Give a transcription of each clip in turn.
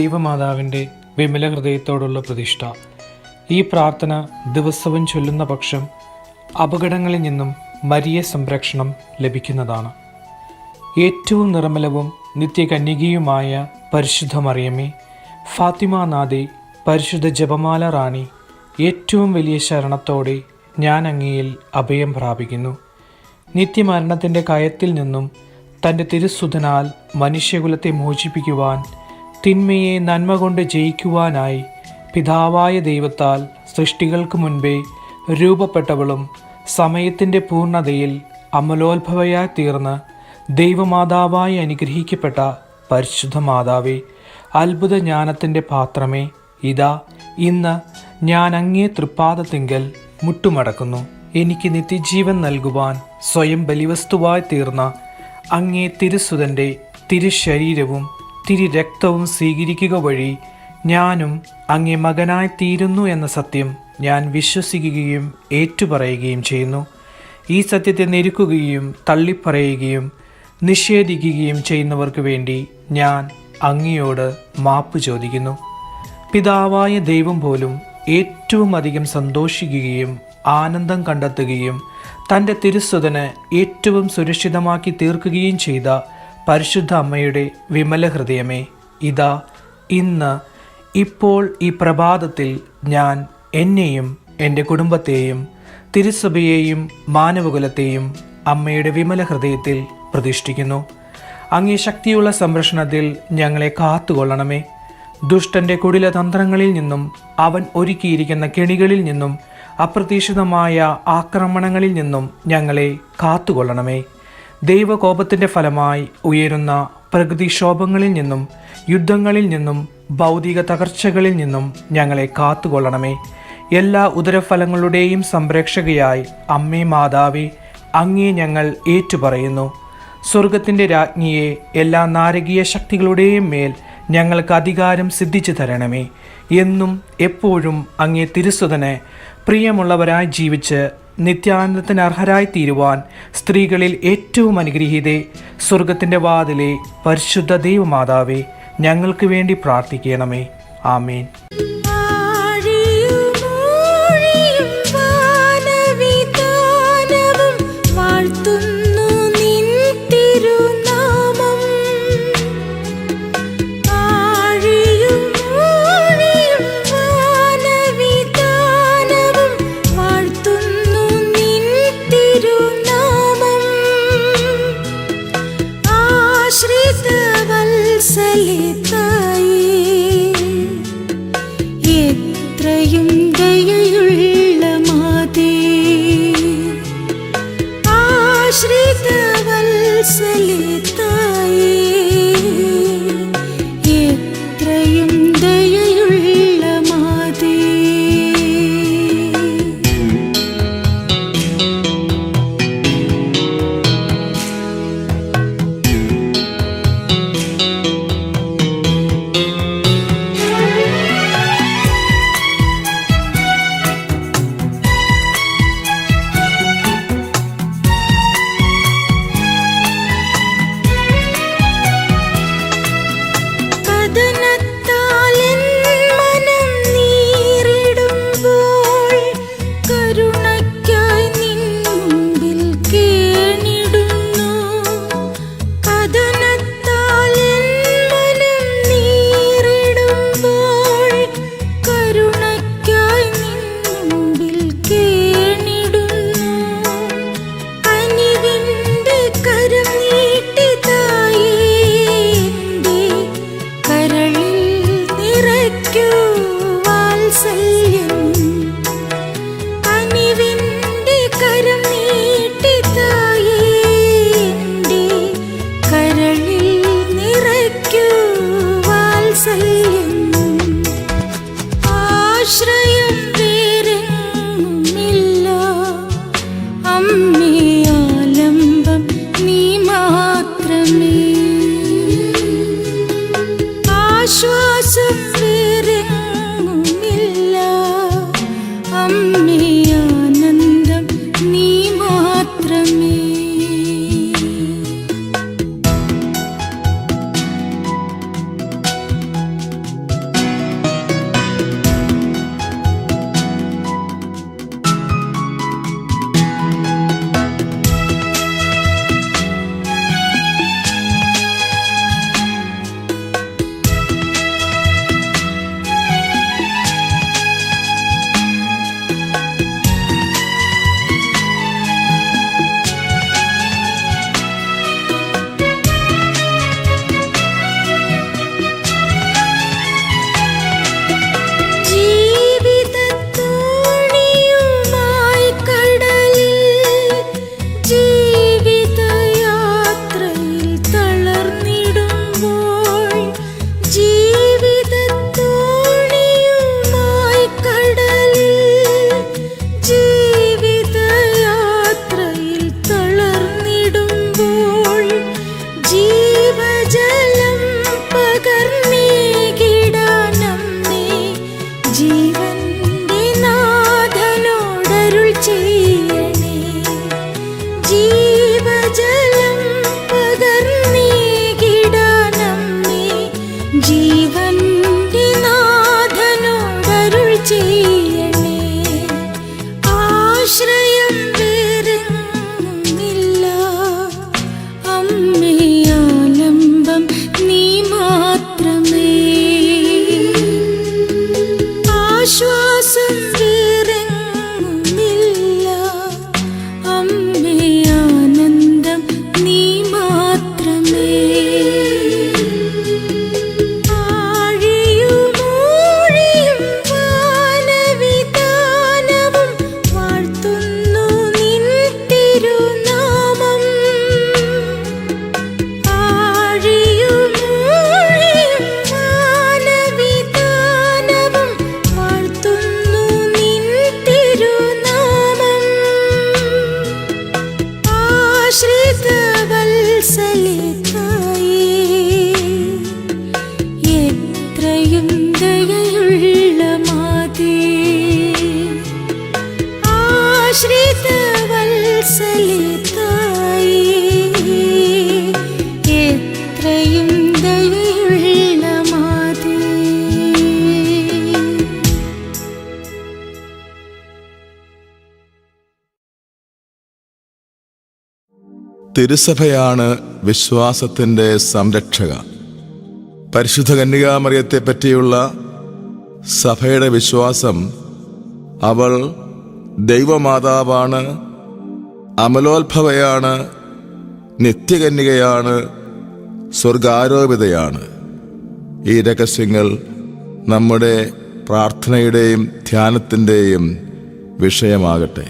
ദൈവമാതാവിൻ്റെ വിമല ഹൃദയത്തോടുള്ള പ്രതിഷ്ഠ. ഈ പ്രാർത്ഥന ദിവസവും ചൊല്ലുന്ന പക്ഷം അപകടങ്ങളിൽ നിന്നും മരിയ സംരക്ഷണം ലഭിക്കുന്നതാണ്. ഏറ്റവും നിർമ്മലവും നിത്യകന്യകയുമായ പരിശുദ്ധ മറിയമേ, ഫാത്തിമ നാഥേ, പരിശുദ്ധ ജപമാല റാണി, ഏറ്റവും വലിയ ശരണത്തോടെ ഞാൻ അങ്ങയിൽ അഭയം പ്രാപിക്കുന്നു. നിത്യമരണത്തിൻ്റെ കയത്തിൽ നിന്നും തൻ്റെ തിരുസുതനാൽ മനുഷ്യകുലത്തെ മോചിപ്പിക്കുവാൻ, തിന്മയെ നന്മ കൊണ്ട് ജയിക്കുവാനായി പിതാവായ ദൈവത്താൽ സൃഷ്ടികൾക്ക് മുൻപേ രൂപപ്പെട്ടവളും സമയത്തിൻ്റെ പൂർണ്ണതയിൽ അമലോത്ഭവയായി തീർന്ന് ദൈവമാതാവായി അനുഗ്രഹിക്കപ്പെട്ട പരിശുദ്ധ മാതാവേ, അത്ഭുത ജ്ഞാനത്തിൻ്റെ പാത്രമേ, ഇതാ ഇന്ന് ഞാൻ അങ്ങേ തൃപ്പാദത്തിങ്കൽ മുട്ടുമടക്കുന്നു. എനിക്ക് നിത്യജീവൻ നൽകുവാൻ സ്വയം ബലിവസ്തുവായി തീർന്ന അങ്ങേ തിരുസുതൻ്റെ തിരുശരീരവും തിരുരക്തവും സ്വീകരിക്കുക വഴി ഞാനും അങ്ങേ മകനായി തീരുന്നു എന്ന സത്യം ഞാൻ വിശ്വസിക്കുകയും ഏറ്റുപറയുകയും ചെയ്യുന്നു. ഈ സത്യത്തെ ഞെരുക്കുകയും തള്ളിപ്പറയുകയും നിഷേധിക്കുകയും ചെയ്യുന്നവർക്ക് വേണ്ടി ഞാൻ അങ്ങയോട് മാപ്പ് ചോദിക്കുന്നു. പിതാവായ ദൈവം പോലും ഏറ്റവും അധികം സന്തോഷിക്കുകയും ആനന്ദം കണ്ടെത്തുകയും തൻ്റെ തിരുസുതന് ഏറ്റവും സുരക്ഷിതമാക്കി തീർക്കുകയും ചെയ്ത പരിശുദ്ധ അമ്മയുടെ വിമല ഹൃദയമേ, ഇതാ ഇന്ന് ഇപ്പോൾ ഈ പ്രഭാതത്തിൽ ഞാൻ എന്നെയും എൻ്റെ കുടുംബത്തെയും തിരുസഭയെയും മാനവകുലത്തെയും അമ്മയുടെ വിമല ഹൃദയത്തിൽ പ്രതിഷ്ഠിക്കുന്നു. അങ്ങേ ശക്തിയുള്ള സംരക്ഷണത്തിൽ ഞങ്ങളെ കാത്തുകൊള്ളണമേ. ദുഷ്ടൻ്റെ കുടില തന്ത്രങ്ങളിൽ നിന്നും അവൻ ഒരുക്കിയിരിക്കുന്ന കെണികളിൽ നിന്നും അപ്രതീക്ഷിതമായ ആക്രമണങ്ങളിൽ നിന്നും ഞങ്ങളെ കാത്തുകൊള്ളണമേ. ദൈവകോപത്തിൻ്റെ ഫലമായി ഉയരുന്ന പ്രകൃതിക്ഷോഭങ്ങളിൽ നിന്നും യുദ്ധങ്ങളിൽ നിന്നും ഭൗതിക തകർച്ചകളിൽ നിന്നും ഞങ്ങളെ കാത്തുകൊള്ളണമേ. എല്ലാ ഉദരഫലങ്ങളുടെയും സംരക്ഷകയായി അമ്മേ മാതാവേ, അങ്ങേ ഞങ്ങൾ ഏറ്റുപറയുന്നു. സ്വർഗത്തിൻ്റെ രാജ്ഞിയെ, എല്ലാ നാരകീയ ശക്തികളുടെയും മേൽ ഞങ്ങൾക്ക് അധികാരം സിദ്ധിച്ചു തരണമേ. എന്നും എപ്പോഴും അങ്ങേ തിരുസുതന് പ്രിയമുള്ളവരായി ജീവിച്ച് നിത്യാനന്ദത്തിന് അർഹരായി തീരുവാൻ സ്ത്രീകളിൽ ഏറ്റവും അനുഗ്രഹീതേ, സ്വർഗത്തിൻ്റെ വാതിലെ പരിശുദ്ധ ദൈവമാതാവേ, ഞങ്ങൾക്ക് വേണ്ടി പ്രാർത്ഥിക്കണമേ. ആമേൻ. തിരുസഭയാണ് വിശ്വാസത്തിൻ്റെ സംരക്ഷക. പരിശുദ്ധ കന്യകാമറിയത്തെ പറ്റിയുള്ള സഭയുടെ വിശ്വാസം അവൾ ദൈവമാതാവാണ്, അമലോത്ഭവയാണ്, നിത്യകന്യകയാണ്, സ്വർഗാരോപിതയാണ്. ഈ രഹസ്യങ്ങൾ നമ്മുടെ പ്രാർത്ഥനയുടെയും ധ്യാനത്തിൻ്റെയും വിഷയമാകട്ടെ.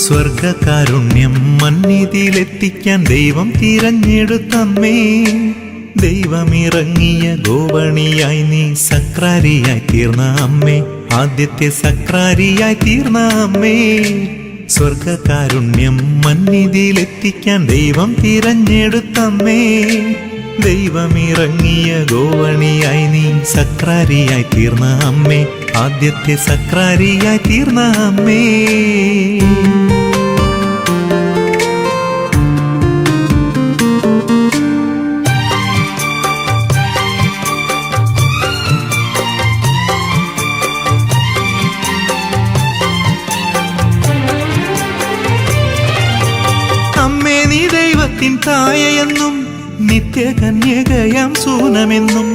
സ്വർഗകാരുണ്യം മന്നിതിയിലെത്തിക്കാൻ ദൈവം തിരഞ്ഞെടുത്തമ്മേ. ദൈവമിറങ്ങിയ ഗോവണിയായി നീ സക്രാരിയായി തീർന്ന അമ്മേ, ആദ്യത്തെ സക്രാരിയായി തീർന്ന അമ്മേ. സ്വർഗകാരുണ്യം മന്നിതിയിലെത്തിക്കാൻ ദൈവം തിരഞ്ഞെടുത്തമ്മേ. ദൈവമിറങ്ങിയ ഗോവണിയായി നീ സക്രാരിയായി തീർന്ന അമ്മേ, ആദ്യത്തെ സക്രാരിയായി തീർന്ന അമ്മേ. അമ്മേ നീ ദൈവത്തിൻ തായയെന്നും നിത്യകന്യകയാം സൂനമെന്നും,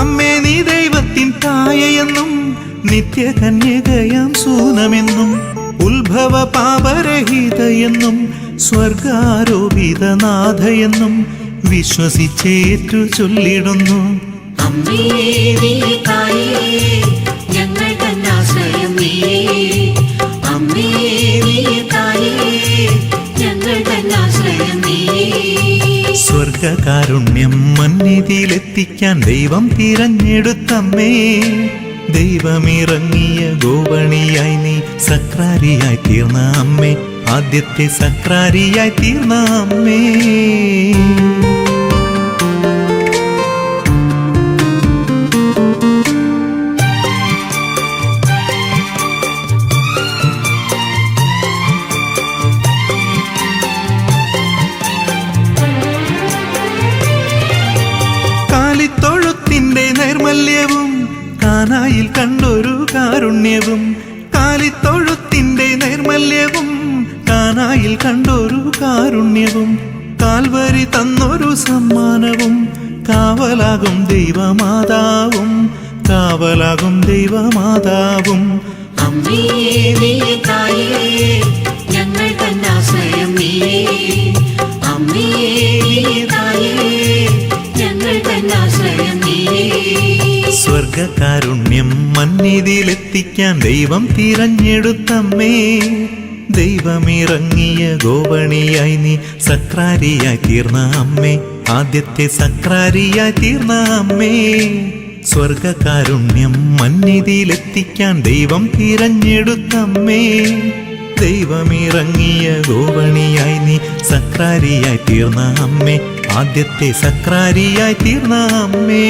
അമ്മേ നീ ദൈവത്തിൻ തായയെന്നും നിത്യകന്യകയാം സൂനമെന്നും, ഉത്ഭവ പാപരഹിതയെന്നും സ്വർഗാരോപിതനാഥയെന്നും വിശ്വസിച്ചേറ്റു ചൊല്ലിടുന്നു. അമ്മേ നീ തായേ ഞങ്ങൾ തന്നാശ്രയം നീയേ, അമ്മേ നീ തായേ ഞങ്ങൾ തന്നാശ്രയം നീയേ. സ്വർഗകാരുണ്യം മന്നിതിയിലെത്തിക്കാൻ ദൈവം തിരഞ്ഞെടുത്തമ്മേ. ദൈവമിറങ്ങിയ ഗോവണിയായി നീ സക്രാരിയായി തീർന്ന അമ്മേ, ആദ്യത്തെ സക്രാരിയായി തീർന്ന അമ്മേ. കാലിത്തൊഴുത്തിന്റെ നൈർമല്യവും കാനായിൽ കണ്ടൊരു കാരുണ്യവും, കാലിത്തൊഴുത്തിന്റെ നൈർമല്യവും കാനായിൽ കണ്ടൊരു കാരുണ്യവും, കാൽവരി തന്നൊരു സമ്മാനവും, കാവലാകും ദൈവമാതാവും, കാവലാകും ദൈവമാതാവും. അമ്മേ നീ തായേ ഞങ്ങൾ തന്നാശ്രയം നീയേ, അമ്മേ നീ തായേ ഞങ്ങൾ തന്നാശ്രയം നീയേ. സ്വർഗകാരുണ്യം മന്നിതിയിലെത്തിക്കാൻ ദൈവം തിരഞ്ഞെടുത്തമ്മേ. ദൈവമിറങ്ങിയ ഗോവണിയായി നീ സക്രാരിയായി തീർന്ന അമ്മേ, ആദ്യത്തെ സക്രാരിയായി തീർന്ന അമ്മേ. സ്വർഗകാരുണ്യം മന്നിതിയിലെത്തിക്കാൻ ദൈവം തിരഞ്ഞെടുത്തമ്മേ. ദൈവമിറങ്ങിയ ഗോവണിയായി നീ സക്രാരിയായി തീർന്ന അമ്മേ, ആദ്യത്തെ സക്രാരിയായി തീർന്ന അമ്മേ.